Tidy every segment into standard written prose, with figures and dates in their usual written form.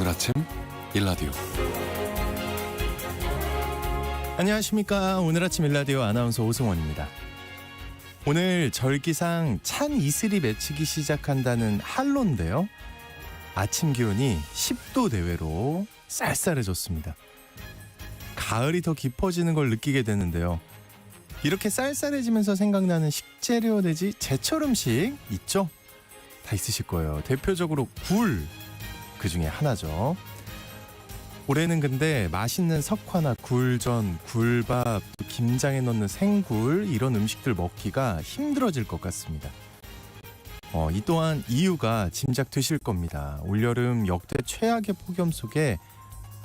오늘 아침 일라디오. 안녕하십니까. 오늘 아침 일라디오 아나운서 오승원입니다. 오늘 절기상 찬 이슬이 맺히기 시작한다는 한로인데요. 아침 기온이 10도 내외로 쌀쌀해졌습니다. 가을이 더 깊어지는 걸 느끼게 되는데요. 이렇게 쌀쌀해지면서 생각나는 식재료 내지 제철 음식 있죠? 다 있으실 거예요. 대표적으로 굴, 그 중에 하나죠. 올해는 근데 맛있는 석화나 굴전, 굴밥, 또 김장에 넣는 생굴 이런 음식들 먹기가 힘들어질 것 같습니다. 이 또한 이유가 짐작되실 겁니다. 올여름 역대 최악의 폭염 속에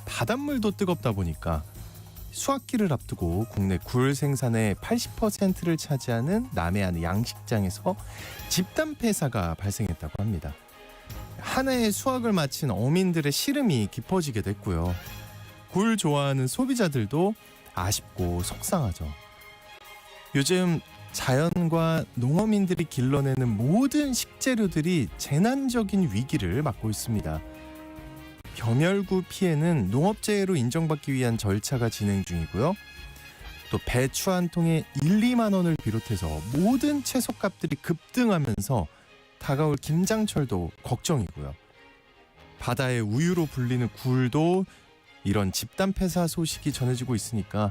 바닷물도 뜨겁다 보니까 수확기를 앞두고 국내 굴 생산의 80%를 차지하는 남해안 양식장에서 집단 폐사가 발생했다고 합니다. 한 해의 수확을 마친 어민들의 시름이 깊어지게 됐고요. 굴 좋아하는 소비자들도 아쉽고 속상하죠. 요즘 자연과 농어민들이 길러내는 모든 식재료들이 재난적인 위기를 맞고 있습니다. 병열구 피해는 농업재해로 인정받기 위한 절차가 진행 중이고요. 또 배추 한 통에 1, 2만 원을 비롯해서 모든 채소값들이 급등하면서 다가올 김장철도 걱정이고요. 바다의 우유로 불리는 굴도 이런 집단 폐사 소식이 전해지고 있으니까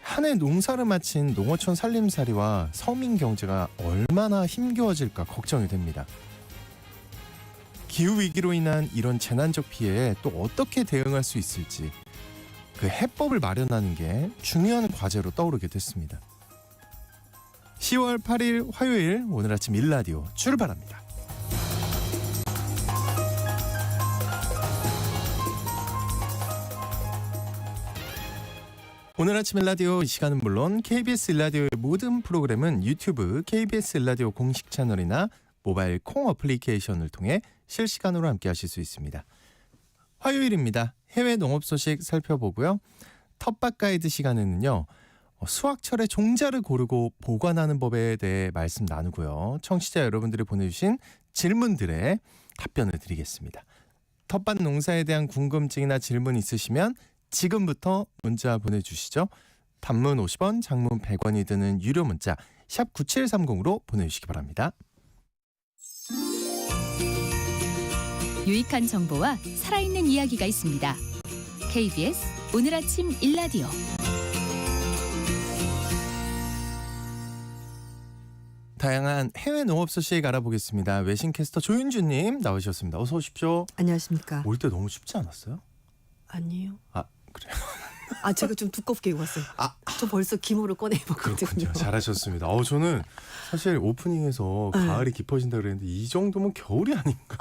한 해 농사를 마친 농어촌 살림살이와 서민 경제가 얼마나 힘겨워질까 걱정이 됩니다. 기후위기로 인한 이런 재난적 피해에 또 어떻게 대응할 수 있을지 그 해법을 마련하는 게 중요한 과제로 떠오르게 됐습니다. 10월 8일 화요일 오늘 아침 일라디오 출발합니다. 오늘 아침 일라디오 이 시간은 물론 KBS 일라디오의 모든 프로그램은 유튜브 KBS 일라디오 공식 채널이나 모바일 콩 어플리케이션을 통해 실시간으로 함께 하실 수 있습니다. 화요일입니다. 해외 농업 소식 살펴보고요. 텃밭 가이드 시간에는요. 수확철에 종자를 고르고 보관하는 법에 대해 말씀 나누고요. 청취자 여러분들이 보내주신 질문들에 답변을 드리겠습니다. 텃밭 농사에 대한 궁금증이나 질문 있으시면 지금부터 문자 보내주시죠. 단문 50원, 장문 100원이 드는 유료 문자 샵 9730으로 보내주시기 바랍니다. 유익한 정보와 살아있는 이야기가 있습니다. KBS 오늘 아침 일라디오. 다양한 해외 농업 소식 알아보겠습니다. 외신캐스터 조윤주님 나오셨습니다. 어서 오십시오. 안녕하십니까. 올 때 너무 춥지 않았어요? 아니요. 아 그래요? 제가 좀 두껍게 입었어요. 저 벌써 기모를 꺼내 입었거든요. 그렇군요. 잘하셨습니다. 저는 사실 오프닝에서 가을이 깊어진다 그랬는데 이 정도면 겨울이 아닌가.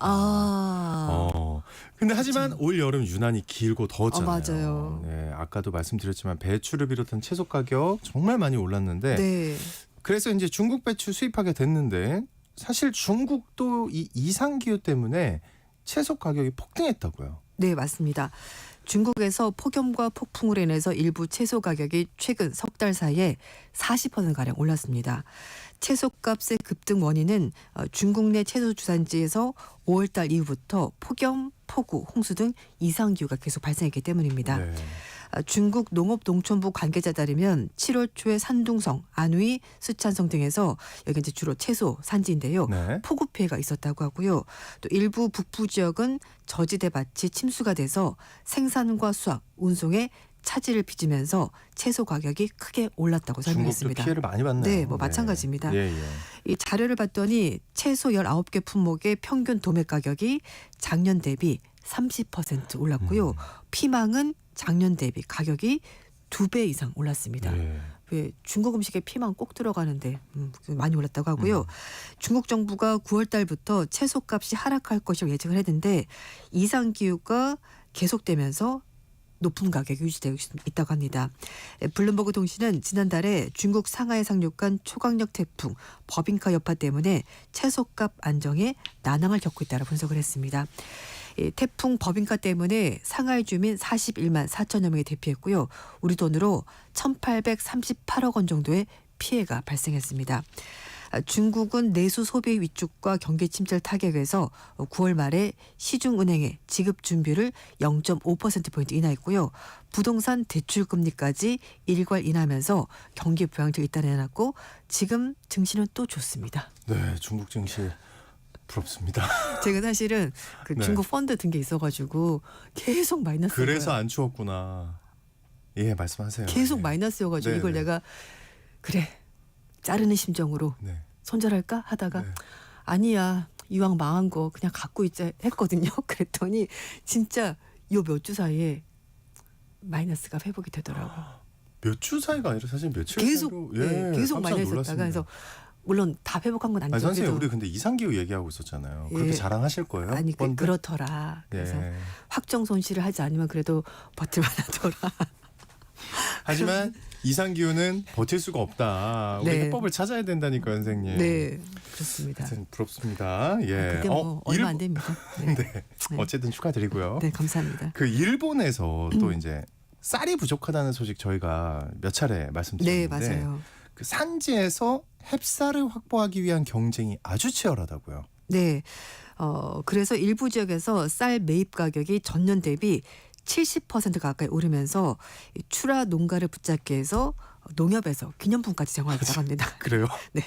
근데 하지만 올 여름 유난히 길고 더웠잖아요. 맞아요. 네, 아까도 말씀드렸지만 배추를 비롯한 채소 가격 정말 많이 올랐는데 네. 그래서 이제 중국 배추 수입하게 됐는데 사실 중국도 이 이상 기후 때문에 채소 가격이 폭등했다고요. 네, 맞습니다. 중국에서 폭염과 폭풍으로 인해서 일부 채소 가격이 최근 석 달 사이에 40%가량 올랐습니다. 채소값의 급등 원인은 중국 내 채소 주산지에서 5월 달 이후부터 폭염, 폭우, 홍수 등 이상기후가 계속 발생했기 때문입니다. 네. 중국 농업농촌부 관계자 따르면 7월 초에 산둥성, 안휘, 쓰촨성 등에서 여기 이제 주로 채소 산지인데요. 네. 폭우 피해가 있었다고 하고요. 또 일부 북부 지역은 저지대 밭이 침수가 돼서 생산과 수확, 운송에 차질을 빚으면서 채소 가격이 크게 올랐다고 설명했습니다. 중국도 피해를 많이 받네요. 네, 마찬가지입니다. 예. 이 자료를 봤더니 채소 19개 품목의 평균 도매 가격이 작년 대비 30% 올랐고요. 피망은 작년 대비 가격이 2배 이상 올랐습니다. 예. 왜 중국 음식에 피망 꼭 들어가는데 많이 올랐다고 하고요. 중국 정부가 9월 달부터 채소값이 하락할 것이라고 예측을 했는데 이상기후가 계속되면서 높은 가격이 유지되고 있다고 합니다. 블룸버그 통신은 지난달에 중국 상하이에 상륙한 초강력 태풍 버빙카 여파 때문에 채소값 안정에 난항을 겪고 있다고 분석을 했습니다. 태풍 버빙카 때문에 상하이 주민 41만 4천여 명이 대피했고요. 우리 돈으로 1,838억 원 정도의 피해가 발생했습니다. 중국은 내수 소비 위축과 경기 침체를 타격해서 9월 말에 시중은행의 지급 준비를 0.5%포인트 인하했고요. 부동산 대출 금리까지 일괄 인하하면서 경기 부양책을 일단해놨고 지금 증시는 또 좋습니다. 네, 중국 증시 부럽습니다. 제가 사실은 그 네. 중국 펀드 든 게 있어가지고 계속 마이너스. 그래서 안 추웠구나. 예, 말씀하세요. 계속 네. 마이너스여가지고 네, 이걸 네. 내가 그래 자르는 심정으로 네. 손절할까 하다가 네. 아니야 이왕 망한 거 그냥 갖고 있자 했거든요. 그랬더니 진짜 요 몇 주 사이에 마이너스가 회복이 되더라고요. 몇 주 사이가 아니라 사실 며칠 계속 사이로 계속 깜짝 마이너스였다가 놀랐습니다. 그래서 물론 다 회복한 건 아니죠. 아니, 선생님 그래도 우리 근데 이상기후 얘기하고 있었잖아요. 그렇게 예. 자랑하실 거예요? 아니 펀드? 그렇더라. 그래서 예. 확정 손실을 하지 않으면 그래도 버틸만하더라. 하지만 이상기후는 버틸 수가 없다. 우리 네. 해법을 찾아야 된다니까요, 선생님. 네 그렇습니다. 하여튼 부럽습니다. 예. 그게 뭐 얼마 안 됩니다. 네. 네. 어쨌든 축하드리고요. 네 감사합니다. 그 일본에서 또 이제 쌀이 부족하다는 소식 저희가 몇 차례 네 말씀드렸는데 맞아요. 그 산지에서 햅쌀을 확보하기 위한 경쟁이 아주 치열하다고요. 네. 그래서 일부 지역에서 쌀 매입 가격이 전년 대비 70% 가까이 오르면서 이 출하 농가를 붙잡기 위해서 농협에서 기념품까지 제공하기 시작합니다. 그래요? 네.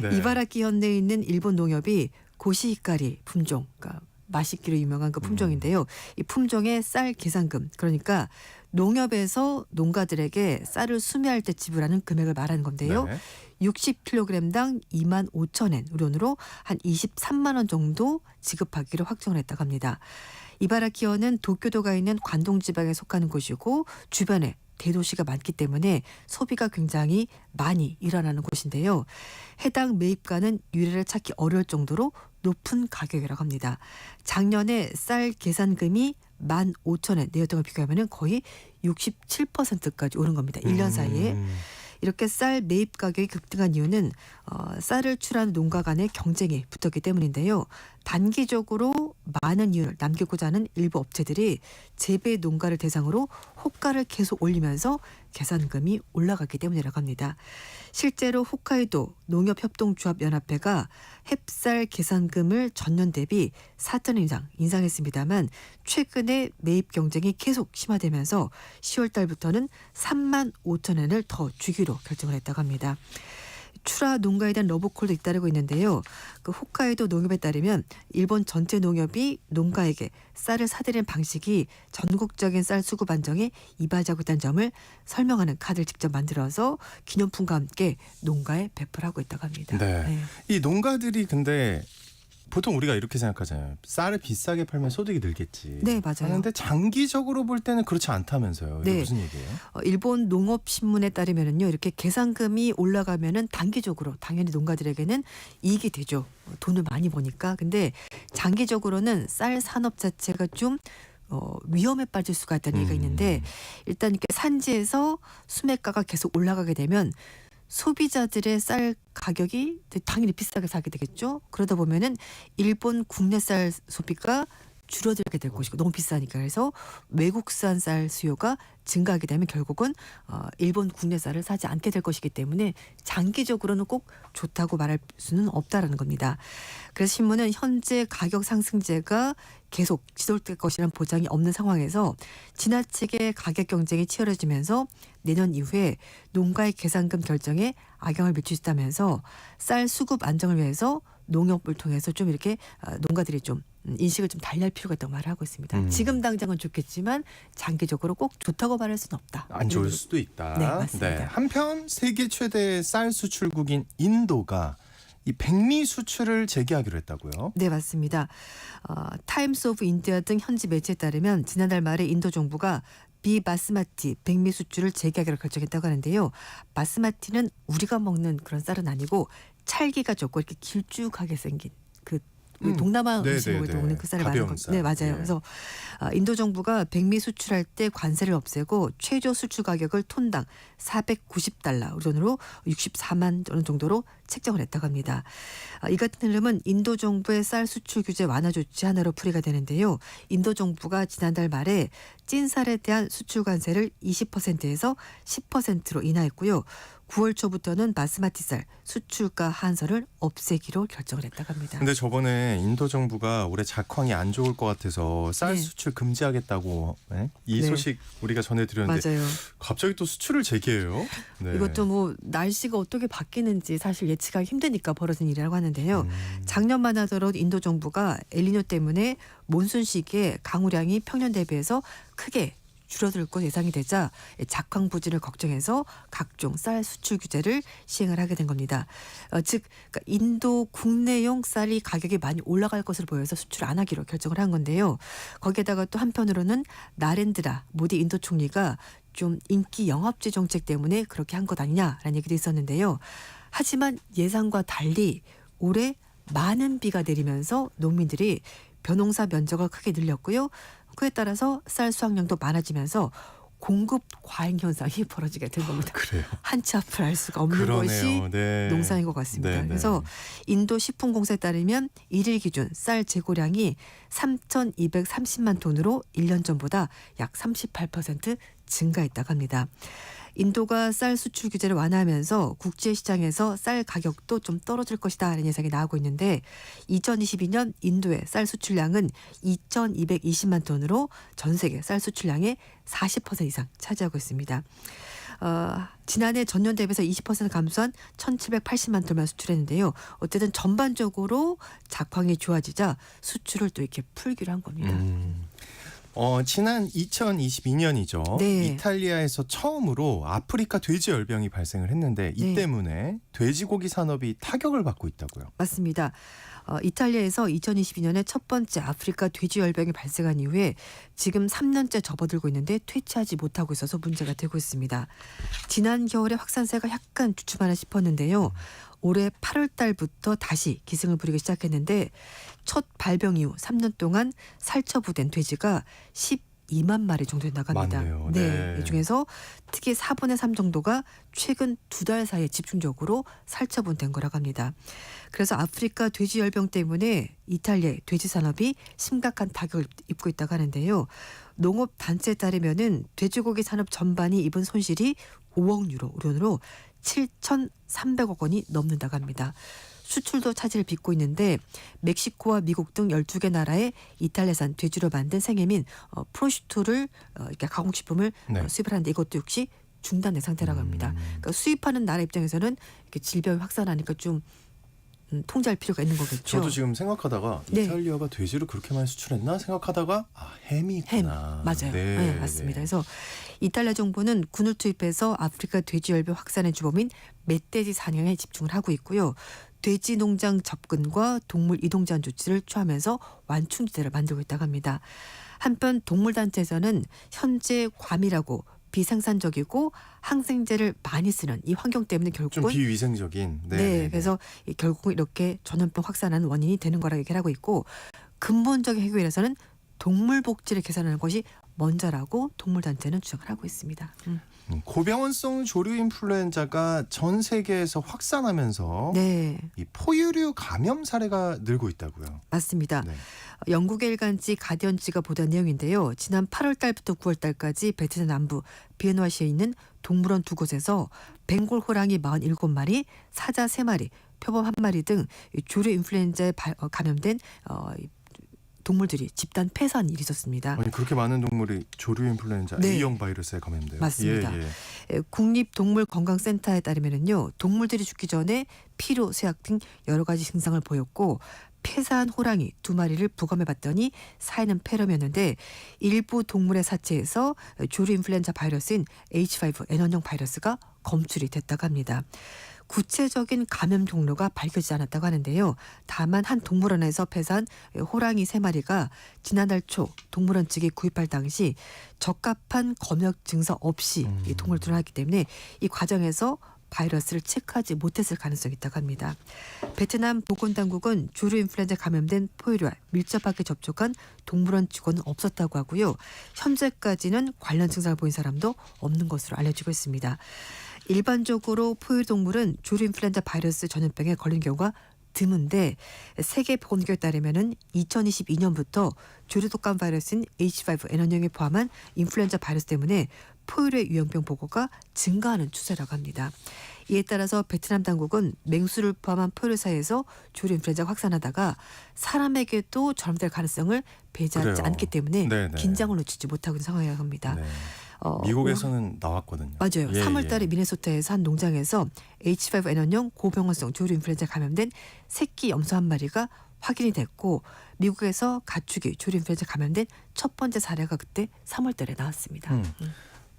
네. 이바라키 현대에 있는 일본 농협이 고시히카리 품종, 그러니까 맛있기로 유명한 그 품종인데요. 이 품종의 쌀 계산금, 그러니까 농협에서 농가들에게 쌀을 수매할 때 지불하는 금액을 말하는 건데요. 네. 60kg당 25,000엔, 우리 돈으로 한 23만 원 정도 지급하기로 확정을 했다고 합니다. 이바라키현은 도쿄도가 있는 관동 지방에 속하는 곳이고 주변에 대도시가 많기 때문에 소비가 굉장히 많이 일어나는 곳인데요. 해당 매입가는 유례를 찾기 어려울 정도로 높은 가격이라고 합니다. 작년에 쌀 계산금이 15,000엔 내였던 걸 비교하면 거의 67%까지 오른 겁니다. 1년 사이에. 이렇게 쌀 매입 가격이 급등한 이유는 쌀을 출하하는 농가 간의 경쟁이 붙었기 때문인데요. 단기적으로 많은 이윤을 남기고자 하는 일부 업체들이 재배 농가를 대상으로 호가를 계속 올리면서 계산금이 올라갔기 때문이라고 합니다. 실제로 홋카이도 농협협동조합연합회가 햅쌀 계산금을 전년 대비 4천 원 이상 인상했습니다만 최근에 매입 경쟁이 계속 심화되면서 10월 달부터는 3만 5천 원을 더 주기로 결정을 했다고 합니다. 출하 농가에 대한 러브콜도 잇따르고 있는데요. 그 홋카이도 농협에 따르면 일본 전체 농협이 농가에게 쌀을 사들이는 방식이 전국적인 쌀 수급 안정에 이바지하고 있다는 점을 설명하는 카드를 직접 만들어서 기념품과 함께 농가에 배포를 하고 있다고 합니다. 네. 이 농가들이 근데 보통 우리가 이렇게 생각하잖아요. 쌀을 비싸게 팔면 소득이 늘겠지. 네, 맞아요. 그런데 장기적으로 볼 때는 그렇지 않다면서요. 이게 네. 무슨 얘기예요? 일본 농업신문에 따르면은요, 이렇게 계산금이 올라가면은 단기적으로 당연히 농가들에게는 이익이 되죠. 돈을 많이 버니까. 근데 장기적으로는 쌀 산업 자체가 좀 위험에 빠질 수가 있다는 얘기가 있는데 일단 이렇게 산지에서 수매가가 계속 올라가게 되면 소비자들의 쌀 가격이 당연히 비싸게 사게 되겠죠. 그러다 보면은 일본 국내 쌀 소비가 줄어들게 될 것이고 너무 비싸니까 그래서 외국산 쌀 수요가 증가하게 되면 결국은 일본 국내 쌀을 사지 않게 될 것이기 때문에 장기적으로는 꼭 좋다고 말할 수는 없다라는 겁니다. 그래서 신문은 현재 가격 상승세가 계속 지속될 것이라는 보장이 없는 상황에서 지나치게 가격 경쟁이 치열해지면서 내년 이후에 농가의 계산금 결정에 악영향을 미칠 수 있다면서 쌀 수급 안정을 위해서 농협을 통해서 좀 이렇게 농가들이 좀 인식을 좀 달리할 필요가 있다고 말을 하고 있습니다. 지금 당장은 좋겠지만 장기적으로 꼭 좋다고 말할 수는 없다. 안 좋을 수도 있다. 네, 맞습니다. 한편 세계 최대 쌀 수출국인 인도가 이 백미 수출을 재개하기로 했다고요. 네, 맞습니다. 타임스 오브 인디아 등 현지 매체에 따르면 지난달 말에 인도 정부가 비바스마티 백미 수출을 재개하기로 결정했다고 하는데요. 바스마티는 우리가 먹는 그런 쌀은 아니고 찰기가 적고 이렇게 길쭉하게 생긴 그 동남아 네, 음식을 네, 먹을 때 먹는 그 쌀을 말하는 가벼운 거. 쌀. 네, 맞아요. 예. 그래서 인도 정부가 백미 수출할 때 관세를 없애고 최저 수출 가격을 톤당 490달러, 우리 돈으로 64만 원 정도로 책정을 했다고 합니다. 이 같은 흐름은 인도 정부의 쌀 수출 규제 완화 조치 하나로 풀이가 되는데요. 인도 정부가 지난달 말에 찐쌀에 대한 수출 관세를 20%에서 10%로 인하했고요. 9월 초부터는 바스마티 쌀 수출가 한선을 없애기로 결정을 했다고 합니다. 근데 저번에 인도 정부가 올해 작황이 안 좋을 것 같아서 쌀 네. 수출 금지하겠다고 이 네. 소식 우리가 전해드렸는데 맞아요. 갑자기 또 수출을 재개해요. 네. 이것도 뭐 날씨가 어떻게 바뀌는지 사실 예측하기 힘드니까 벌어진 일이라고 하는데요. 작년만 하더라도 인도 정부가 엘니뇨 때문에 몬순 시기에 강우량이 평년 대비해서 크게 줄어들 것 예상이 되자 작황 부진을 걱정해서 각종 쌀 수출 규제를 시행을 하게 된 겁니다. 즉 그러니까 인도 국내용 쌀이 가격이 많이 올라갈 것으로 보여서 수출 안 하기로 결정을 한 건데요. 거기에다가 또 한편으로는 나렌드라 모디 인도 총리가 좀 인기 영합제 정책 때문에 그렇게 한 것 아니냐라는 얘기도 있었는데요. 하지만 예상과 달리 올해 많은 비가 내리면서 농민들이 벼농사 면적을 크게 늘렸고요. 그에 따라서 쌀 수확량도 많아지면서 공급 과잉 현상이 벌어지게 된 겁니다. 그래요. 한치 앞을 알 수가 없는 그러네요. 것이 네. 농사인 것 같습니다. 네, 네. 그래서 인도 식품공사에 따르면 일일 기준 쌀 재고량이 3,230만 톤으로 1년 전보다 약 38% 증가했다고 합니다. 인도가 쌀 수출 규제를 완화하면서 국제 시장에서 쌀 가격도 좀 떨어질 것이다라는 예상이 나오고 있는데 2022년 인도의 쌀 수출량은 2,220만 톤으로 전 세계 쌀 수출량의 40% 이상 차지하고 있습니다. 지난해 전년 대비해서 20% 감소한 1,780만 톤만 수출했는데요. 어쨌든 전반적으로 작황이 좋아지자 수출을 또 이렇게 풀기로 한 겁니다. 지난 2022년이죠. 네. 이탈리아에서 처음으로 아프리카 돼지열병이 발생을 했는데 이 네. 때문에 돼지고기 산업이 타격을 받고 있다고요. 맞습니다. 이탈리아에서 2022년에 첫 번째 아프리카 돼지열병이 발생한 이후에 지금 3년째 접어들고 있는데 퇴치하지 못하고 있어서 문제가 되고 있습니다. 지난 겨울에 확산세가 약간 주춤하나 싶었는데요. 올해 8월 달부터 다시 기승을 부리기 시작했는데 첫 발병 이후 3년 동안 살처부된 돼지가 12만 마리 정도 된다고 합니다. 많네요. 네. 네. 이 중에서 특히 4분의 3 정도가 최근 2달 사이에 집중적으로 살처분된 거라고 합니다. 그래서 아프리카 돼지열병 때문에 이탈리아의 돼지 산업이 심각한 타격을 입고 있다고 하는데요. 농업단체에 따르면은 돼지고기 산업 전반이 입은 손실이 5억 유로, 우론으로 7,300억 원이 넘는다고 합니다. 수출도 차질을 빚고 있는데 멕시코와 미국 등 12개 나라에 이탈리아산 돼지로 만든 생혜민 프로슈토를 이렇게 가공식품을 네. 수입을 하는데 이것도 역시 중단된 상태라고 합니다. 그러니까 수입하는 나라 입장에서는 이렇게 질병이 확산하니까 좀 통제할 필요가 있는 거겠죠. 저도 지금 생각하다가 네. 이탈리아가 돼지를 그렇게 많이 수출했나 생각하다가 햄이구나. 햄 맞아요. 네, 네, 맞습니다. 그래서 이탈리아 정부는 군을 투입해서 아프리카 돼지열병 확산의 주범인 멧돼지 사냥에 집중을 하고 있고요. 돼지 농장 접근과 동물 이동 제한 조치를 취하면서 완충지대를 만들고 있다고 합니다. 한편 동물단체에서는 현재 과밀하고 비생산적이고 항생제를 많이 쓰는 이 환경 때문에 좀 결국은 비위생적인. 네, 그래서 결국 이렇게 전염병 확산하는 원인이 되는 거라고 얘기를 하고 있고 근본적인 해결에 위해서는 동물 복지를 개선하는 것이 먼저라고 동물단체는 주장을 하고 있습니다. 고병원성 조류 인플루엔자가 전 세계에서 확산하면서 네, 이 포유류 감염 사례가 늘고 있다고요. 맞습니다. 네. 영국의 일간지 가디언지가 보도한 내용인데요. 지난 8월 달부터 9월 달까지 베트남 남부 비엔화시에 있는 동물원 두 곳에서 벵골 호랑이 47마리, 사자 3마리, 표범 1마리 등 조류 인플루엔자에 감염된 동물들이 집단 폐사한 일이 있었습니다. 아니 그렇게 많은 동물이 조류 인플루엔자 네. A형 바이러스에 감염돼요. 맞습니다. 예, 예. 국립동물건강센터에 따르면요, 동물들이 죽기 전에 피로, 쇠약 등 여러 가지 증상을 보였고 폐사한 호랑이 2마리를 부검해봤더니 사인은 폐렴이었는데 일부 동물의 사체에서 조류 인플루엔자 바이러스인 H5N1형 바이러스가 검출이 됐다고 합니다. 구체적인 감염 경로가 밝혀지지 않았다고 하는데요. 다만 한 동물원에서 폐사한 호랑이 3마리가 지난달 초 동물원 측이 구입할 당시 적합한 검역 증서 없이 이 동물을 들어왔기 때문에 이 과정에서 바이러스를 체크하지 못했을 가능성이 있다고 합니다. 베트남 보건당국은 조류 인플루엔자 감염된 포유류와 밀접하게 접촉한 동물원 직원은 없었다고 하고요. 현재까지는 관련 증상을 보인 사람도 없는 것으로 알려지고 있습니다. 일반적으로 포유류 동물은 조류 인플루엔자 바이러스 전염병에 걸린 경우가 드문데 세계보건기구에 따르면 2022년부터 조류 독감 바이러스인 H5N1형에 포함한 인플루엔자 바이러스 때문에 포유류의 유형병 보고가 증가하는 추세라고 합니다. 이에 따라서 베트남 당국은 맹수를 포함한 포유류사에서 조류 인플루엔자가 확산하다가 사람에게도 전염될 가능성을 배제하지 그래요. 않기 때문에 네네. 긴장을 놓치지 못하고 있는 상황이라고 합니다. 네. 미국에서는 나왔거든요. 맞아요. 예, 3월 달에 예. 미네소타에서 한 농장에서 H5N1형 고병원성 조류 인플루엔자 감염된 새끼 염소 한 마리가 확인이 됐고 미국에서 가축이 조류 인플루엔자 감염된 첫 번째 사례가 그때 3월 달에 나왔습니다.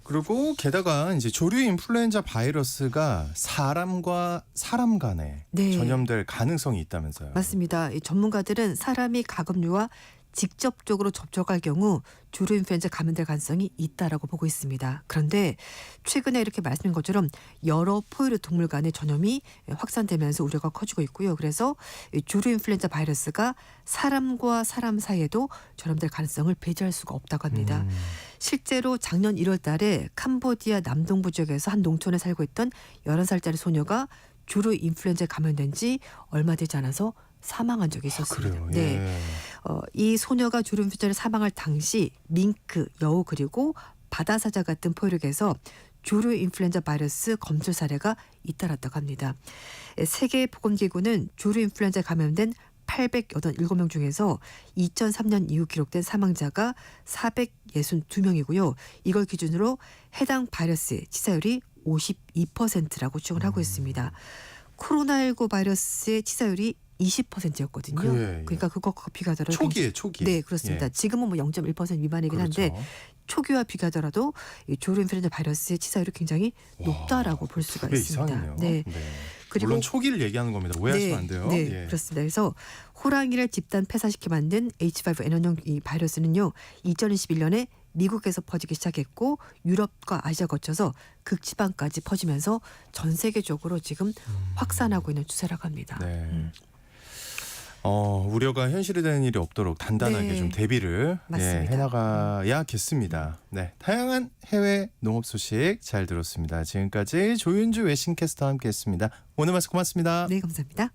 그리고 게다가 이제 조류 인플루엔자 바이러스가 사람과 사람 간에 네. 전염될 가능성이 있다면서요. 맞습니다. 이 전문가들은 사람이 가금류와 직접적으로 접촉할 경우 조류 인플루엔자 감염될 가능성이 있다라고 보고 있습니다. 그런데 최근에 이렇게 말씀인 것처럼 여러 포유류 동물 간의 전염이 확산되면서 우려가 커지고 있고요. 그래서 이 조류 인플루엔자 바이러스가 사람과 사람 사이에도 전염될 가능성을 배제할 수가 없다고 합니다. 실제로 작년 1월 달에 캄보디아 남동부 지역에서 한 농촌에 살고 있던 11살짜리 소녀가 조류 인플루엔자에 감염된 지 얼마 되지 않아서 사망한 적이 있었습니다. 그래요. 네. 예. 이 소녀가 조류 인플루엔자로 사망할 당시 밍크, 여우 그리고 바다사자 같은 포유류에서 조류 인플루엔자 바이러스 검출 사례가 잇따랐다고 합니다. 세계보건기구는 조류 인플루엔자에 감염된 887명 중에서 2003년 이후 기록된 사망자가 462명이고요. 이걸 기준으로 해당 바이러스의 치사율이 52%라고 추정을 하고 있습니다. 코로나19 바이러스의 치사율이 20%였거든요. 그러니까 그것과 비교하더라도 초기에. 네, 그렇습니다. 예. 지금은 뭐 0.1% 미만이긴 한데 그렇죠. 초기와 비교하더라도 이 조류 인플루엔자 바이러스의 치사율이 굉장히 와, 높다라고 볼 수가 꽤 있습니다. 이상이네요. 네. 그리고 물론 초기를 얘기하는 겁니다. 오해하시면 안 돼요. 네, 예. 그렇습니다. 그래서 호랑이를 집단 폐사시켜 만든 H5N1형 이 바이러스는요. 2021년에 미국에서 퍼지기 시작했고 유럽과 아시아 거쳐서 극지방까지 퍼지면서 전 세계적으로 지금 확산하고 있는 추세라고 합니다. 네. 우려가 현실이 되는 일이 없도록 단단하게 네. 좀 대비를 맞습니다. 해나가야겠습니다. 네, 다양한 해외 농업 소식 잘 들었습니다. 지금까지 조윤주 외신캐스터와 함께했습니다. 오늘 말씀 고맙습니다. 네, 감사합니다.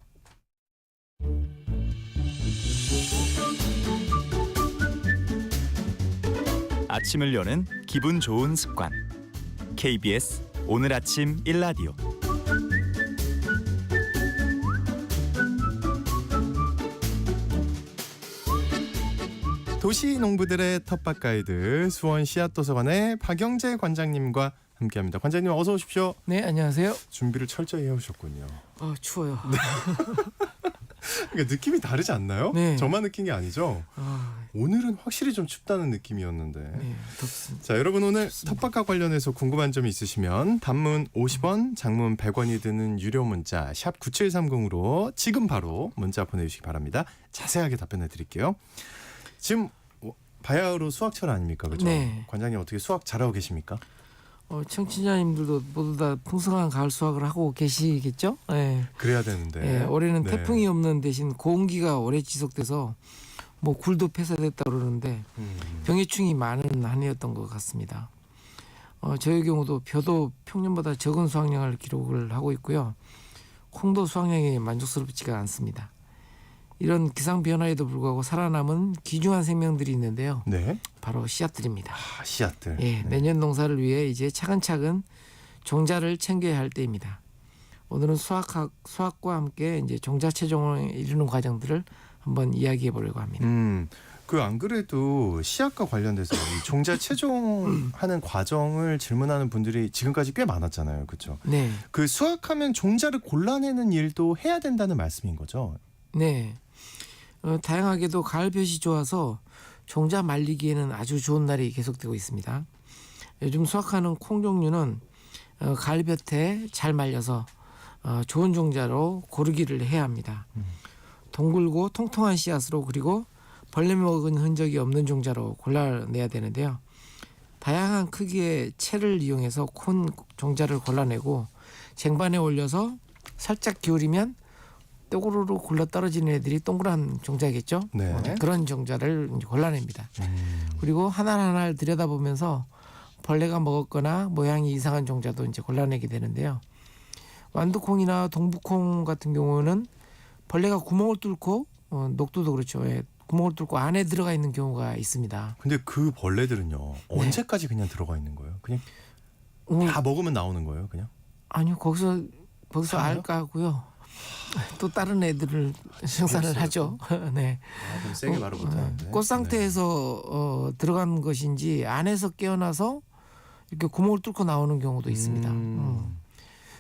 아침을 여는 기분 좋은 습관. KBS 오늘 아침 1라디오. 도시 농부들의 텃밭 가이드 수원 씨앗도서관의 박영재 관장님과 함께합니다. 관장님 어서 오십시오. 네, 안녕하세요. 준비를 철저히 해오셨군요. 추워요. 그러니까 느낌이 다르지 않나요? 네. 저만 느낀 게 아니죠? 오늘은 확실히 좀 춥다는 느낌이었는데. 네, 덥습니다. 자, 여러분 오늘 텃밭과 관련해서 궁금한 점이 있으시면 단문 50원, 장문 100원이 드는 유료 문자 샵 9730으로 지금 바로 문자 보내주시기 바랍니다. 자세하게 답변해 드릴게요. 지금 바야흐로 수확철 아닙니까? 그렇죠? 네. 관장님 어떻게 수확 잘하고 계십니까? 청취자님들도 모두 다 풍성한 가을 수확을 하고 계시겠죠? 네. 그래야 되는데. 네, 올해는 네. 태풍이 없는 대신 고온기가 오래 지속돼서 뭐 굴도 폐사됐다 그러는데 병해충이 많은 한 해였던 것 같습니다. 저의 경우도 벼도 평년보다 적은 수확량을 기록을 하고 있고요. 콩도 수확량이 만족스럽지가 않습니다. 이런 기상 변화에도 불구하고 살아남은 귀중한 생명들이 있는데요. 네. 바로 씨앗들입니다. 씨앗들. 예, 네. 내년 농사를 위해 이제 차근차근 종자를 챙겨야 할 때입니다. 오늘은 수확과 함께 이제 종자 채종을 이루는 과정들을 한번 이야기해 보려고 합니다. 그 안 그래도 씨앗과 관련돼서 이 종자 채종하는 과정을 질문하는 분들이 지금까지 꽤 많았잖아요. 그렇죠? 네, 그 수확하면 종자를 골라내는 일도 해야 된다는 말씀인 거죠? 네. 다양하게도 가을볕이 좋아서 종자 말리기에는 아주 좋은 날이 계속되고 있습니다. 요즘 수확하는 콩 종류는 가을볕에 잘 말려서 좋은 종자로 고르기를 해야 합니다. 동글고 통통한 씨앗으로 그리고 벌레 먹은 흔적이 없는 종자로 골라내야 되는데요. 다양한 크기의 채를 이용해서 콘 종자를 골라내고 쟁반에 올려서 살짝 기울이면 또고루로 굴러 떨어지는 애들이 동그란 종자겠죠. 네. 그런 종자를 이제 골라냅니다. 그리고 하나하나 들여다보면서 벌레가 먹었거나 모양이 이상한 종자도 이제 골라내게 되는데요. 완두콩이나 동부콩 같은 경우는 벌레가 구멍을 뚫고 녹두도 그렇죠. 예, 구멍을 뚫고 안에 들어가 있는 경우가 있습니다. 근데 그 벌레들은요. 언제까지 그냥 들어가 있는 거예요? 그냥 다 먹으면 나오는 거예요? 그냥? 아니요, 거기서 거기서 살아요? 알 까고요. 또 다른 애들을 생산을 하죠. 네. 그럼 세게 말을 못하는데. 꽃 상태에서 들어간 것인지 안에서 깨어나서 이렇게 구멍을 뚫고 나오는 경우도 있습니다.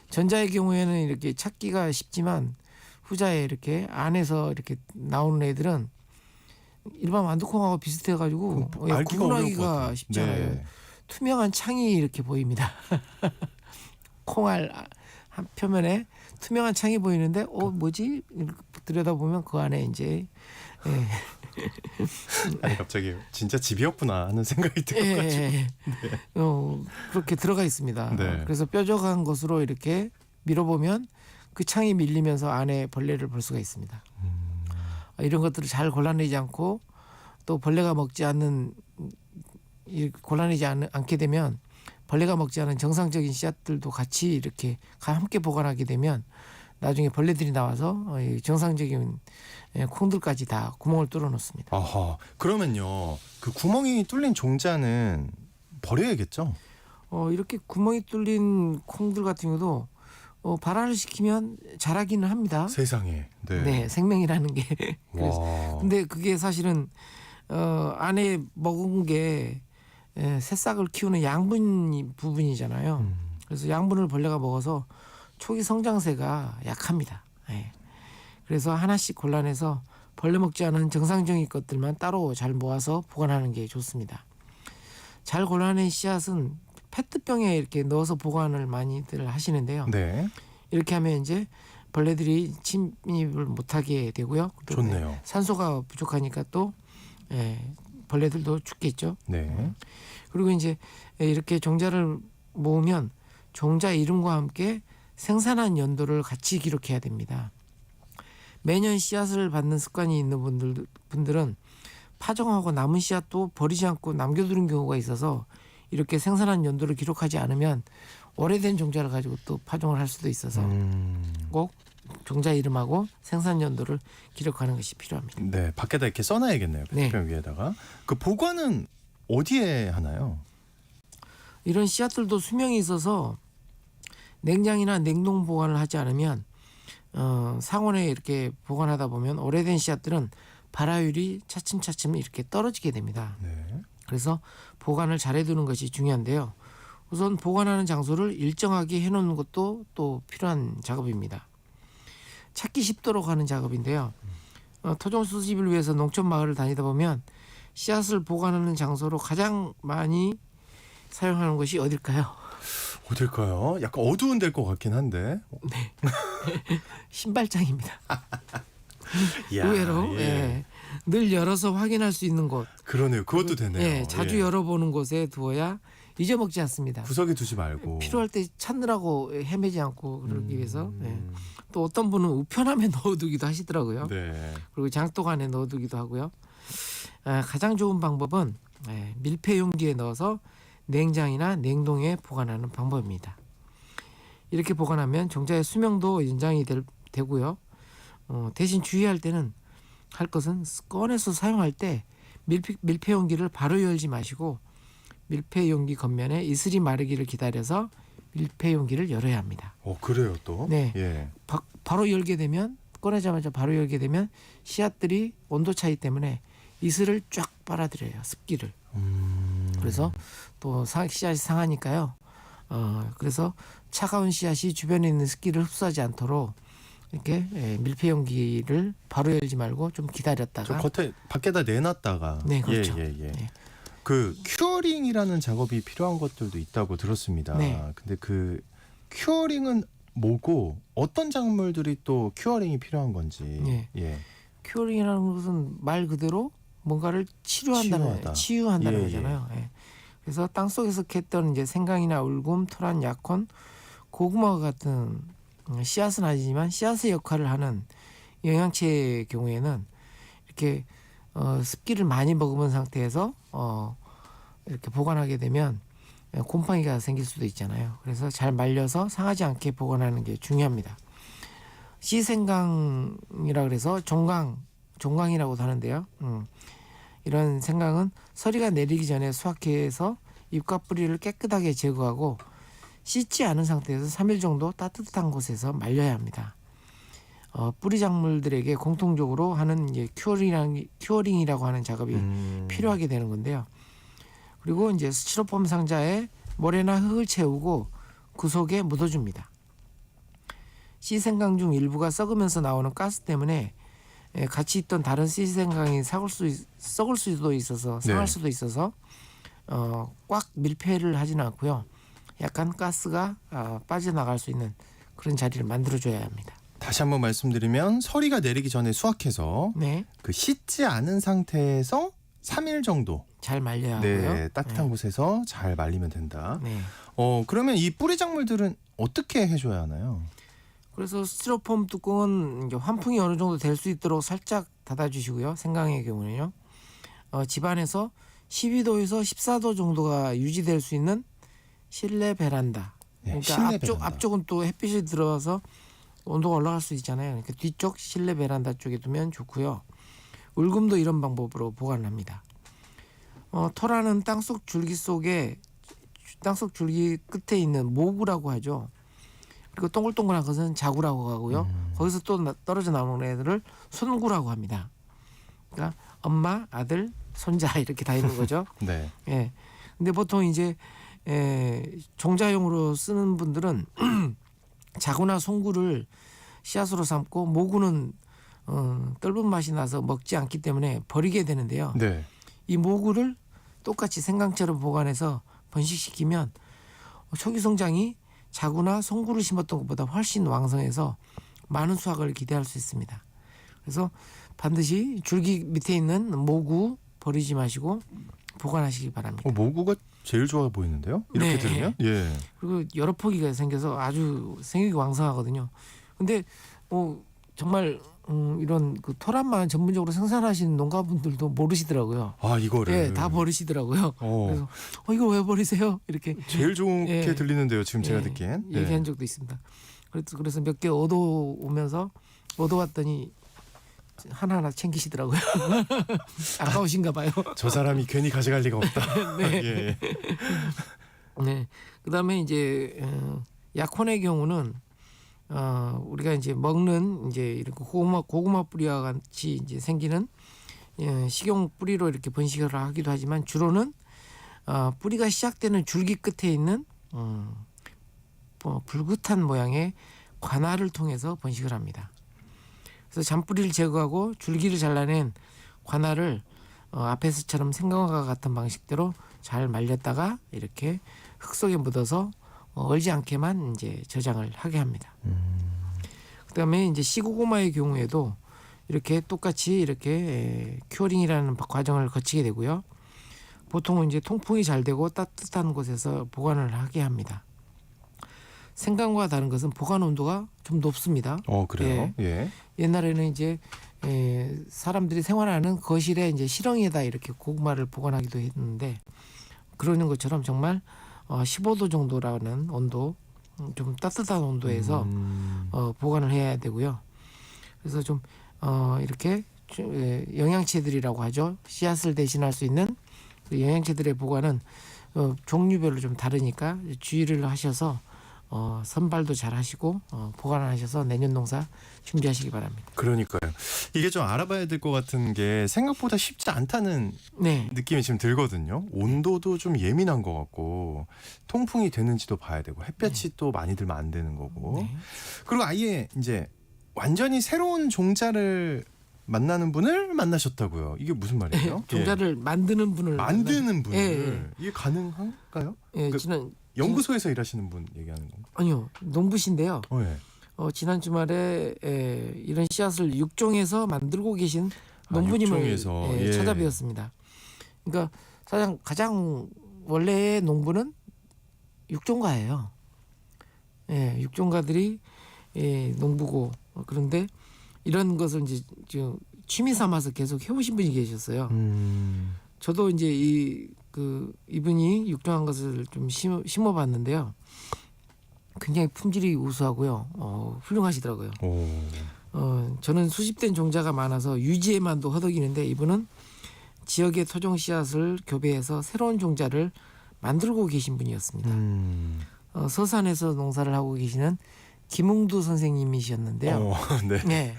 전자의 경우에는 이렇게 찾기가 쉽지만 후자에 이렇게 안에서 이렇게 나오는 애들은 일반 완두콩하고 비슷해가지고 알기가 어려울 것 구분하기가 같아요. 쉽지 않아요. 네. 투명한 창이 이렇게 보입니다. 콩알 한 표면에 투명한 창이 보이는데 뭐지? 이렇게 들여다보면 그 안에 이제 예, 아니 갑자기 진짜 집이었구나 하는 생각이 들어가지고. 그렇게 들어가 있습니다. 네. 그래서 뾰족한 것으로 이렇게 밀어보면 그 창이 밀리면서 안에 벌레를 볼 수가 있습니다. 이런 것들을 잘 골라내지 않고 또 벌레가 먹지 않는 골라내지 않게 되면 벌레가 먹지 않은 정상적인 씨앗들도 같이 이렇게 함께 보관하게 되면 나중에 벌레들이 나와서 정상적인 콩들까지 다 구멍을 뚫어 놓습니다. 아하. 그러면요. 그 구멍이 뚫린 종자는 버려야겠죠? 이렇게 구멍이 뚫린 콩들 같은 경우도 발화를 시키면 자라기는 합니다. 세상에. 네. 네, 생명이라는 게. 그래서 와. 근데 그게 사실은 안에 먹은 게 새싹을 키우는 양분 부분이잖아요. 그래서 양분을 벌레가 먹어서 초기 성장세가 약합니다. 예. 그래서 하나씩 골라내서 벌레 먹지 않은 정상적인 것들만 따로 잘 모아서 보관하는 게 좋습니다. 잘 골라낸 씨앗은 페트병에 이렇게 넣어서 보관을 많이들 하시는데요. 네. 이렇게 하면 이제 벌레들이 침입을 못하게 되고요. 좋네요. 산소가 부족하니까 또 벌레들도 죽겠죠. 네. 그리고 이제 이렇게 종자를 모으면 종자 이름과 함께 생산한 연도를 같이 기록해야 됩니다. 매년 씨앗을 받는 습관이 있는 분들은 파종하고 남은 씨앗도 버리지 않고 남겨두는 경우가 있어서 이렇게 생산한 연도를 기록하지 않으면 오래된 종자를 가지고 또 파종을 할 수도 있어서 꼭 종자 이름하고 생산 연도를 기록하는 것이 필요합니다. 네. 밖에다 이렇게 써놔야겠네요. 페트병 위에다가. 그 보관은 어디에 하나요? 이런 씨앗들도 수명이 있어서 냉장이나 냉동 보관을 하지 않으면 상온에 이렇게 보관하다 보면 오래된 씨앗들은 발화율이 차츰차츰 이렇게 떨어지게 됩니다. 네. 그래서 보관을 잘 해두는 것이 중요한데요. 우선 보관하는 장소를 일정하게 해놓는 것도 또 필요한 작업입니다. 찾기 쉽도록 하는 작업인데요. 토종 수집을 위해서 농촌 마을을 다니다 보면 씨앗을 보관하는 장소로 가장 많이 사용하는 것이 어딜까요? 어딜까요? 약간 어두운 데일 것 같긴 한데. 네. 신발장입니다. 이야, 의외로 예. 늘 열어서 확인할 수 있는 곳. 그러네요. 그것도 되네요. 자주 예. 열어보는 곳에 두어야 잊어먹지 않습니다. 구석에 두지 말고. 필요할 때 찾느라고 헤매지 않고 그러기 위해서. 또 어떤 분은 우편함에 넣어두기도 하시더라고요. 네. 그리고 장독 안에 넣어두기도 하고요. 가장 좋은 방법은 밀폐 용기에 넣어서 냉장이나 냉동에 보관하는 방법입니다. 이렇게 보관하면 종자의 수명도 연장이 되고요. 대신 주의할 때는 할 것은 꺼내서 사용할 때 밀폐 용기를 바로 열지 마시고 밀폐 용기 겉면에 이슬이 마르기를 기다려서 밀폐 용기를 열어야 합니다. 그래요 또? 네. 예. 바로 열게 되면 꺼내자마자 바로 열게 되면 씨앗들이 온도 차이 때문에 이슬을 쫙 빨아들여요. 습기를. 그래서 또 씨앗이 상하니까요. 그래서 차가운 씨앗이 주변에 있는 습기를 흡수하지 않도록 이렇게 밀폐 용기를 바로 열지 말고 좀 저 기다렸다가 겉에 밖에다 내놨다가. 네, 그렇죠. 예. 네. 그 큐어링이라는 작업이 필요한 것들도 있다고 들었습니다. 네. 근데 그 큐어링은 뭐고 어떤 작물들이 또 큐어링이 필요한 건지. 네. 예. 큐어링이라는 것은 말 그대로 뭔가를 치유한다는 예, 거잖아요. 예. 그래서 땅 속에서 캤던 이제 생강이나 울금, 토란, 약혼, 고구마 같은 씨앗은 아니지만 씨앗의 역할을 하는 영양체의 경우에는 이렇게 습기를 많이 머금은 상태에서 이렇게 보관하게 되면 곰팡이가 생길 수도 있잖아요. 그래서 잘 말려서 상하지 않게 보관하는 게 중요합니다. 씨생강이라 그래서 종강이라고도 하는데요. 이런 생강은 서리가 내리기 전에 수확해서 잎과 뿌리를 깨끗하게 제거하고 씻지 않은 상태에서 3일 정도 따뜻한 곳에서 말려야 합니다. 뿌리 작물들에게 공통적으로 하는 이제 큐어링이라고 하는 작업이 필요하게 되는 건데요. 그리고 이제 스티로폼 상자에 모래나 흙을 채우고 그 속에 묻어줍니다. 씨 생강 중 일부가 썩으면서 나오는 가스 때문에 같이 있던 다른 씨 생강이 썩을 수도 있어서 상할 네. 수도 있어서 꽉 밀폐를 하지는 않고요. 약간 가스가 빠져나갈 수 있는 그런 자리를 만들어줘야 합니다. 다시 한번 말씀드리면 서리가 내리기 전에 수확해서 네, 그 씻지 않은 상태에서 3일 정도 잘 말려야 하고요. 네, 따뜻한 곳에서 잘 말리면 된다. 네. 그러면 이 뿌리 작물들은 어떻게 해줘야 하나요? 그래서 스티로폼 뚜껑은 이제 환풍이 어느 정도 될 수 있도록 살짝 닫아주시고요. 생강의 경우는요. 집안에서 12도에서 14도 정도가 유지될 수 있는 실내 베란다. 네, 그러니까 실내 베란다. 앞쪽은 또 햇빛이 들어와서 온도가 올라갈 수 있잖아요. 그러니까 뒤쪽 실내 베란다 쪽에 두면 좋고요. 울금도 이런 방법으로 보관합니다. 토라는 땅속 줄기 끝에 있는 모구라고 하죠. 그리고 동글동글한 것은 자구라고 하고요. 거기서 또 떨어져 나오는 애들을 손구라고 합니다. 그러니까 엄마, 아들, 손자 이렇게 다 있는 거죠. 네. 예. 근데 보통 이제 종자용으로 쓰는 분들은 자구나 송구를 씨앗으로 삼고 모구는 떫은 맛이 나서 먹지 않기 때문에 버리게 되는데요. 네. 이 모구를 똑같이 생강처럼 보관해서 번식시키면 초기 성장이 자구나 송구를 심었던 것보다 훨씬 왕성해서 많은 수확을 기대할 수 있습니다. 그래서 반드시 줄기 밑에 있는 모구 버리지 마시고 보관하시기 바랍니다. 모구가 제일 좋아 보이는데요? 이렇게 네. 들으면? 예. 그리고 여러 포기가 생겨서 아주 생육이 왕성하거든요. 근데 정말 이런 그 토란만 전문적으로 생산하시는 농가분들도 모르시더라고요. 아, 이거를. 예, 다 버리시더라고요. 그래서 이거 왜 버리세요? 이렇게 제일 좋게 예. 들리는데요, 지금 제가 예, 듣기엔. 얘기한 적도 있습니다. 그래서 몇 개 얻어오면서 얻어왔더니 하나하나 챙기시더라고요. 아까우신가 봐요. 저 사람이 괜히 가져갈 리가 없다. 네. 예. 네. 그다음에 이제 약혼의 경우는 우리가 이제 먹는 이제 이렇게 고구마 뿌리와 같이 이제 생기는 식용 뿌리로 이렇게 번식을 하기도 하지만 주로는 뿌리가 시작되는 줄기 끝에 있는 불긋한 모양의 관알을 통해서 번식을 합니다. 그래서 잔뿌리를 제거하고 줄기를 잘라낸 관알을 앞에서처럼 생강과 같은 방식대로 잘 말렸다가 이렇게 흙 속에 묻어서 얼지 않게만 이제 저장을 하게 합니다. 그다음에 이제 씨고구마의 경우에도 이렇게 똑같이 이렇게 큐어링이라는 과정을 거치게 되고요. 보통은 이제 통풍이 잘 되고 따뜻한 곳에서 보관을 하게 합니다. 생강과 다른 것은 보관 온도가 좀 높습니다. 그래요? 예. 옛날에는 이제 사람들이 생활하는 거실에 이제 실ong에다 이렇게 고구마를 보관하기도 했는데 그러는 것처럼 정말 15도 정도라는 온도, 좀 따뜻한 온도에서 보관을 해야 되고요. 그래서 좀 이렇게 영양체들이라고 하죠. 씨앗을 대신할 수 있는 그 영양체들의 보관은 종류별로 좀 다르니까 주의를 하셔서 선발도 잘 하시고 보관하셔서 내년 농사 준비하시기 바랍니다. 그러니까요. 이게 좀 알아봐야 될 것 같은 게 생각보다 쉽지 않다는 네. 느낌이 지금 들거든요. 온도도 좀 예민한 것 같고 통풍이 되는지도 봐야 되고 햇볕이 또 많이 들면 안 되는 거고 네. 그리고 아예 이제 완전히 새로운 종자를 만나는 분을 만나셨다고요. 이게 무슨 말이에요? 종자를 만드는 분을 만드는 분을 예. 이게 가능한가요? 예, 그 지난 연구소에서 일하시는 분 얘기하는 건가? 아니요 농부신데요. 예. 지난 주말에 이런 씨앗을 육종에서 만들고 계신 농부님을 육종에서, 예. 찾아뵈었습니다. 그러니까 가장 원래의 농부는 육종가예요. 예, 육종가들이 농부고 그런데 이런 것을 이제 취미 삼아서 계속 해오신 분이 계셨어요. 저도 이제 이분이 육종한 것을 좀 심어봤는데요. 굉장히 품질이 우수하고요. 훌륭하시더라고요. 저는 수집된 종자가 많아서 유지에만도 허덕이는데 이분은 지역의 토종 씨앗을 교배해서 새로운 종자를 만들고 계신 분이었습니다. 서산에서 농사를 하고 계시는 김웅두 선생님이셨는데요. 네. 네.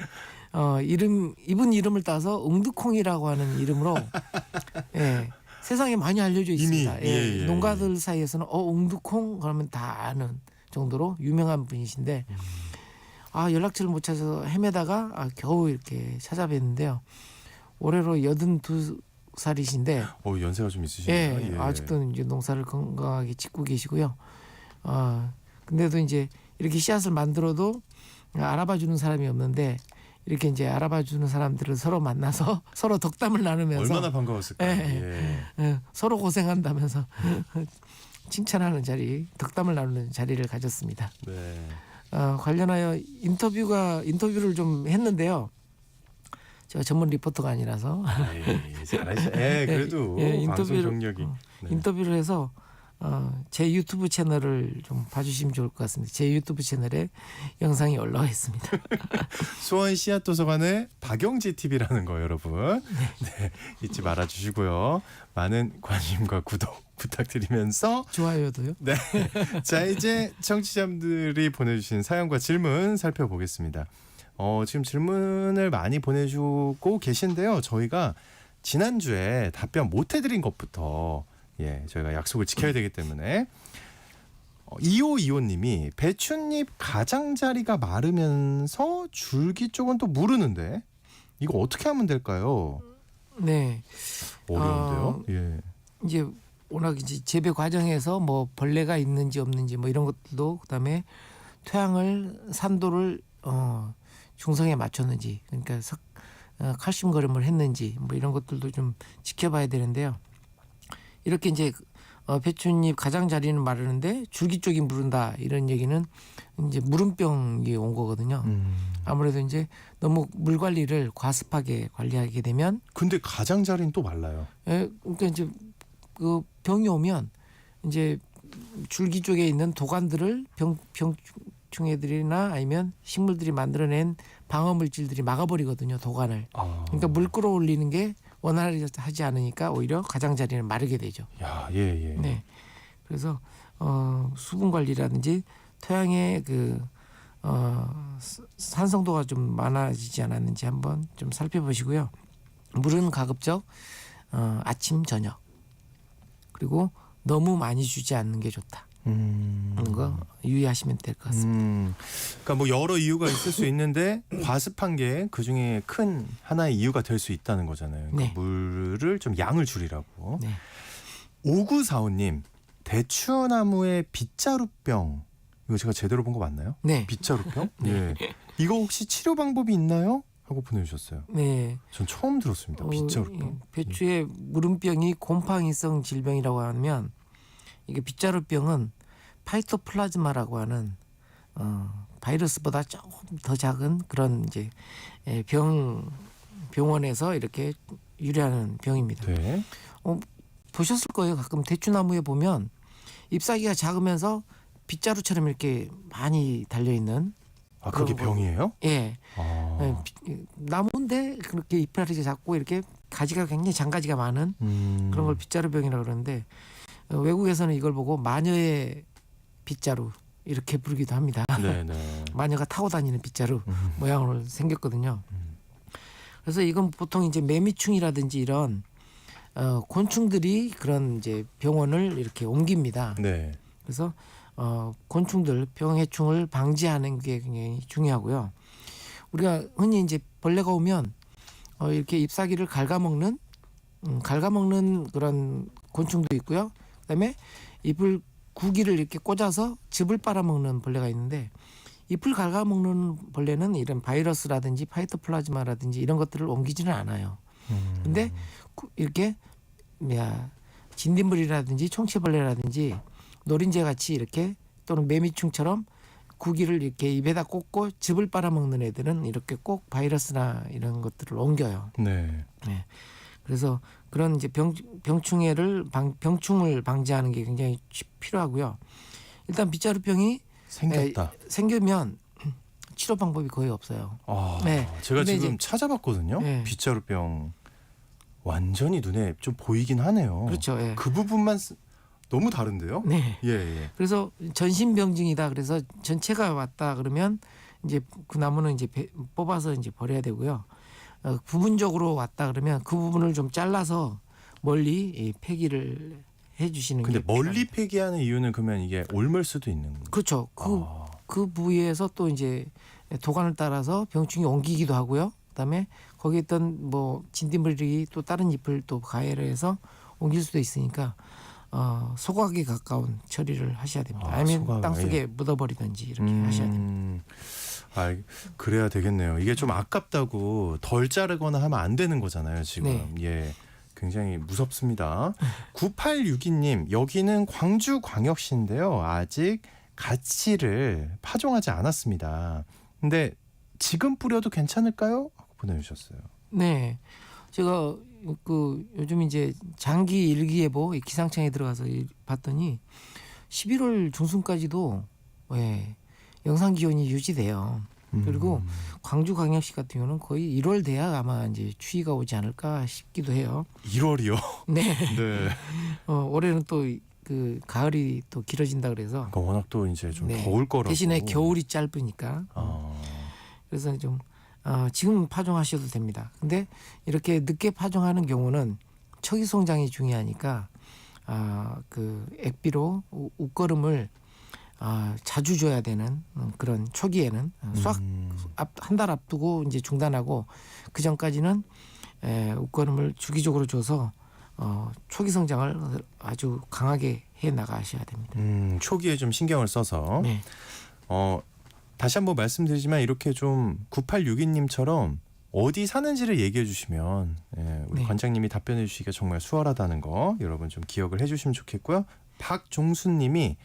이분 이름을 따서 웅두콩이라고 하는 이름으로 예, 세상에 많이 알려져 있습니다. 이미, 예. 농가들 사이에서는 웅두콩 그러면 다 아는 정도로 유명한 분이신데 연락처를 못 찾아서 헤매다가 겨우 이렇게 찾아뵀는데요. 올해로 82살이신데 연세가 좀 있으시네요. 예, 아직도 이제 농사를 건강하게 짓고 계시고요. 근데도 이제 이렇게 씨앗을 만들어도 알아봐 주는 사람이 없는데 이렇게 이제 알아봐 주는 사람들을 서로 만나서 서로 덕담을 나누면서 얼마나 반가웠을까요? 서로 고생한다면서 칭찬하는 자리, 덕담을 나누는 자리를 가졌습니다. 네. 관련하여 인터뷰를 좀 했는데요. 제가 전문 리포터가 아니라서 잘하시죠. 그래도 방송 경력이. 네. 인터뷰를 해서 제 유튜브 채널을 좀 봐주시면 좋을 것 같습니다. 제 유튜브 채널에 영상이 올라와 있습니다. 수원 씨앗도서관의 박영지 TV라는 거 여러분 네, 잊지 말아주시고요. 많은 관심과 구독 부탁드리면서 좋아요도요. 네, 자 이제 청취자분들이 보내주신 사연과 질문 살펴보겠습니다. 지금 질문을 많이 보내주고 계신데요. 저희가 지난주에 답변 못 해드린 것부터 저희가 약속을 지켜야 되기 때문에 2525님이 배춧잎 가장자리가 마르면서 줄기 쪽은 또 무르는데 이거 어떻게 하면 될까요? 네. 어려운데요. 이제 워낙 이제 재배 과정에서 뭐 벌레가 있는지 없는지 뭐 이런 것들도 그다음에 토양을 산도를 중성에 맞췄는지 그러니까 칼슘 거름을 했는지 뭐 이런 것들도 좀 지켜봐야 되는데요. 이렇게 이제 배춧잎 가장자리는 마르는데 줄기 쪽이 무른다 이런 얘기는 이제 무름병이 온 거거든요. 아무래도 이제 너무 물 관리를 과습하게 관리하게 되면 근데 가장자리는 또 말라요. 그러니까 이제 그 병이 오면 이제 줄기 쪽에 있는 도관들을 병충해들이나 아니면 식물들이 만들어낸 방어 물질들이 막아버리거든요. 도관을. 그러니까 물 끌어올리는 게 원활하지 않으니까 오히려 가장자리는 마르게 되죠. 네. 그래서 수분 관리라든지 토양의 산성도가 좀 많아지지 않았는지 한번 좀 살펴보시고요. 물은 가급적 아침 저녁 그리고 너무 많이 주지 않는 게 좋다. 하는 거 유의하시면 될 것 같습니다. 그러니까 뭐 여러 이유가 있을 수 있는데 과습한 게 그 중에 큰 하나의 이유가 될 수 있다는 거잖아요. 그러니까 물을 좀 양을 줄이라고. 네. 5945님 대추나무의 빗자루병 이거 제가 제대로 본 거 맞나요? 네. 빗자루병? 네. 이거 혹시 치료 방법이 있나요? 하고 보내주셨어요. 네. 전 처음 들었습니다. 빗자루병. 배추의 무름병이 곰팡이성 질병이라고 하면 이게 빗자루병은 파이토플라즈마라고 하는 바이러스보다 조금 더 작은 그런 이제 병원에서 이렇게 유래하는 병입니다. 네. 보셨을 거예요. 가끔 대추나무에 보면 잎사귀가 작으면서 빗자루처럼 이렇게 많이 달려 있는. 그게 병이에요? 예. 나무인데 그렇게 잎사귀가 작고 이렇게 가지가 굉장히 장가지가 많은 그런 걸 빗자루병이라고 그러는데. 외국에서는 이걸 보고 마녀의 빗자루 이렇게 부르기도 합니다. 네네. 마녀가 타고 다니는 빗자루 모양으로 생겼거든요. 그래서 이건 보통 이제 매미충이라든지 이런 곤충들이 그런 이제 병원을 이렇게 옮깁니다. 네. 그래서 곤충들 병해충을 방지하는 게 굉장히 중요하고요. 우리가 흔히 이제 벌레가 오면 이렇게 잎사귀를 갉아먹는 그런 곤충도 있고요. 그다음에 잎을 구기를 이렇게 꽂아서 즙을 빨아먹는 벌레가 있는데 잎을 갉아먹는 벌레는 이런 바이러스라든지 파이토플라즈마라든지 이런 것들을 옮기지는 않아요. 근데 이렇게 진딧물이라든지 총체벌레라든지 노린재 같이 이렇게 또는 매미충처럼 구기를 이렇게 입에다 꽂고 즙을 빨아먹는 애들은 이렇게 꼭 바이러스나 이런 것들을 옮겨요. 네. 네. 그래서 그런 이제 병충을 방지하는 게 굉장히 필요하고요. 일단 빗자루병이 생기면 치료 방법이 거의 없어요. 네. 제가 지금 찾아봤거든요. 네. 빗자루병 완전히 눈에 좀 보이긴 하네요. 그렇죠. 예. 그 부분만 너무 다른데요? 네. 예, 예. 그래서 전신병증이다. 그래서 전체가 왔다 그러면 이제 그 나무는 이제 뽑아서 이제 버려야 되고요. 부분적으로 왔다 그러면 그 부분을 좀 잘라서 멀리 이 폐기를 해주시는 근데 게 멀리 필요합니다. 폐기하는 이유는 그러면 이게 옮을 수도 있는 거죠. 그렇죠. 그 부위에서 또 이제 도관을 따라서 병충이 옮기기도 하고요. 그다음에 거기에 있던 뭐 진딧물이 또 다른 잎을 또 가해를 옮길 수도 있으니까 소각에 가까운 처리를 하셔야 됩니다. 아니면 소각, 땅속에 묻어버리든지 이렇게 하셔야 됩니다. 아, 그래야 되겠네요. 이게 좀 아깝다고 덜 자르거나 하면 안 되는 거잖아요, 지금. 네. 예. 굉장히 무섭습니다. 9862님, 여기는 광주광역시인데요. 아직 가치를 파종하지 않았습니다. 근데 지금 뿌려도 괜찮을까요? 하고 보내주셨어요. 네, 제가 그 요즘 이제 장기 일기예보 기상청에 들어가서 봤더니 11월 중순까지도 영상 기온이 유지돼요. 그리고 광주광역시 같은 경우는 거의 1월 돼야 아마 이제 추위가 오지 않을까 싶기도 해요. 1월이요? 네. 네. 올해는 또 그 가을이 또 길어진다 그래서 그러니까 워낙 또 이제 좀 네. 더울 거라고. 대신에 겨울이 짧으니까 그래서 좀 지금 파종하셔도 됩니다. 근데 이렇게 늦게 파종하는 경우는 초기 성장이 중요하니까 그 액비로 웃거름을 자주 줘야 되는 그런 초기에는 수확 한 달 앞두고 이제 중단하고 그 전까지는 웃거름을 주기적으로 줘서 초기 성장을 아주 강하게 해 나가셔야 됩니다. 초기에 좀 신경을 써서. 네. 다시 한번 말씀드리지만 이렇게 좀 9862님처럼 어디 사는지를 얘기해 주시면 우리 네. 관장님이 답변해 주시기가 정말 수월하다는 거 여러분 좀 기억을 해주시면 좋겠고요. 박종수님이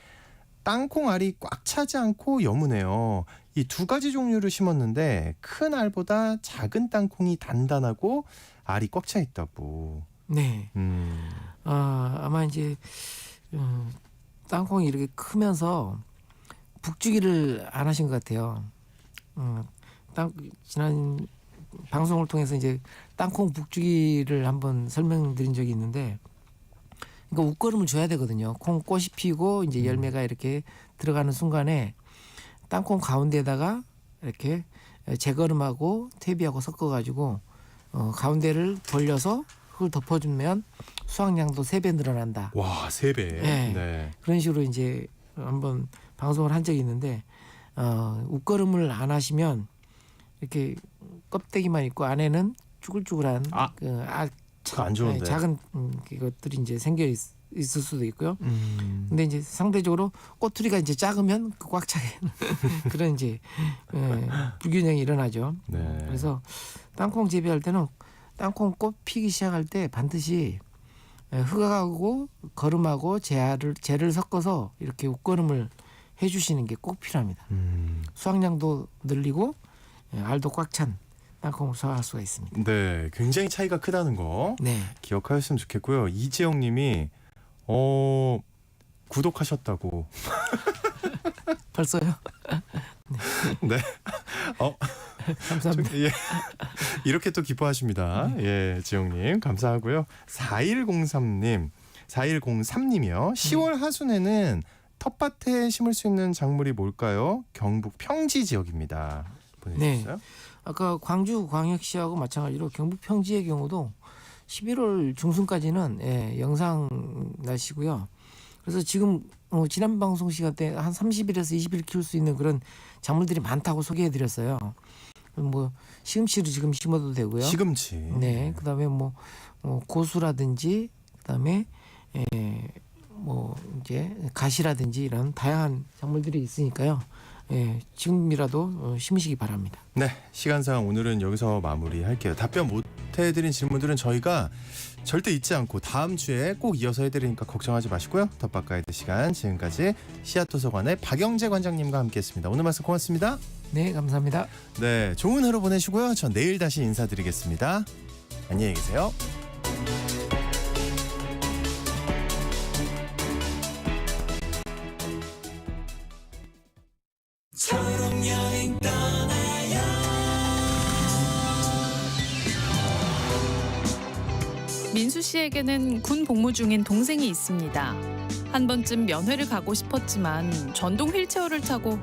땅콩 알이 꽉 차지 않고 여무네요. 이 두 가지 종류를 심었는데 큰 알보다 작은 땅콩이 단단하고 알이 꽉 차 있다고. 네. 아마 이제 땅콩이 이렇게 크면서 북주기를 안 하신 것 같아요. 지난 방송을 통해서 이제 땅콩 북주기를 한번 설명드린 적이 있는데, 그러니까 웃거름을 줘야 되거든요. 콩 꽃이 피고 이제 열매가 이렇게 들어가는 순간에 땅콩 가운데다가 이렇게 재거름하고 퇴비하고 섞어가지고 가운데를 벌려서 흙을 덮어주면 수확량도 3배 늘어난다. 와, 3배. 네. 네. 그런 식으로 이제 한번 방송을 한 적이 있는데 웃거름을 안 하시면 이렇게 껍데기만 있고 안에는 쭈글쭈글한 그거 안 좋은데. 작은 것들이 이제 생겨 있을 수도 있고요. 근데 이제 상대적으로 꼬투리가 이제 작으면 꽉 차게 그런 이제 불균형이 일어나죠. 네. 그래서 땅콩 재배할 때는 땅콩 꽃 피기 시작할 때 반드시 흙하고 거름하고 재를 섞어서 이렇게 웃거름을 해주시는 게 꼭 필요합니다. 수확량도 늘리고 알도 꽉 찬 땅콩을 수확할 수가 있습니다. 네, 굉장히 차이가 크다는 거 네, 기억하셨으면 좋겠고요. 이지영님이 구독하셨다고. 벌써요? 네. 감사합니다. 예. 이렇게 또 기뻐하십니다. 예, 지영님 감사하고요. 4103님이요. 10월 하순에는 텃밭에 심을 수 있는 작물이 뭘까요? 경북 평지 지역입니다. 보내주셨어요. 아까 광주 광역시하고 마찬가지로 경북 평지의 경우도 11월 중순까지는 영상 날씨고요. 그래서 지금 지난 방송 시간 때 한 30일에서 20일 키울 수 있는 그런 작물들이 많다고 소개해드렸어요. 뭐 시금치를 지금 심어도 되고요. 시금치. 네, 그다음에 뭐 고수라든지 그다음에 뭐 이제 가시라든지 이런 다양한 작물들이 있으니까요. 지금이라도 심으시기 바랍니다. 네, 시간상 오늘은 여기서 마무리할게요. 답변 못 해드린 질문들은 저희가 절대 잊지 않고 다음 주에 꼭 이어서 해드리니까 걱정하지 마시고요. 텃밭 가이드 시간 지금까지 씨앗도서관의 박영재 관장님과 함께했습니다. 오늘 말씀 고맙습니다. 네, 감사합니다. 네, 좋은 하루 보내시고요. 전 내일 다시 인사드리겠습니다. 안녕히 계세요. 민수 씨에게는 군 복무 중인 동생이 있습니다. 한 번쯤 면회를 가고 싶었지만 전동 휠체어를 타고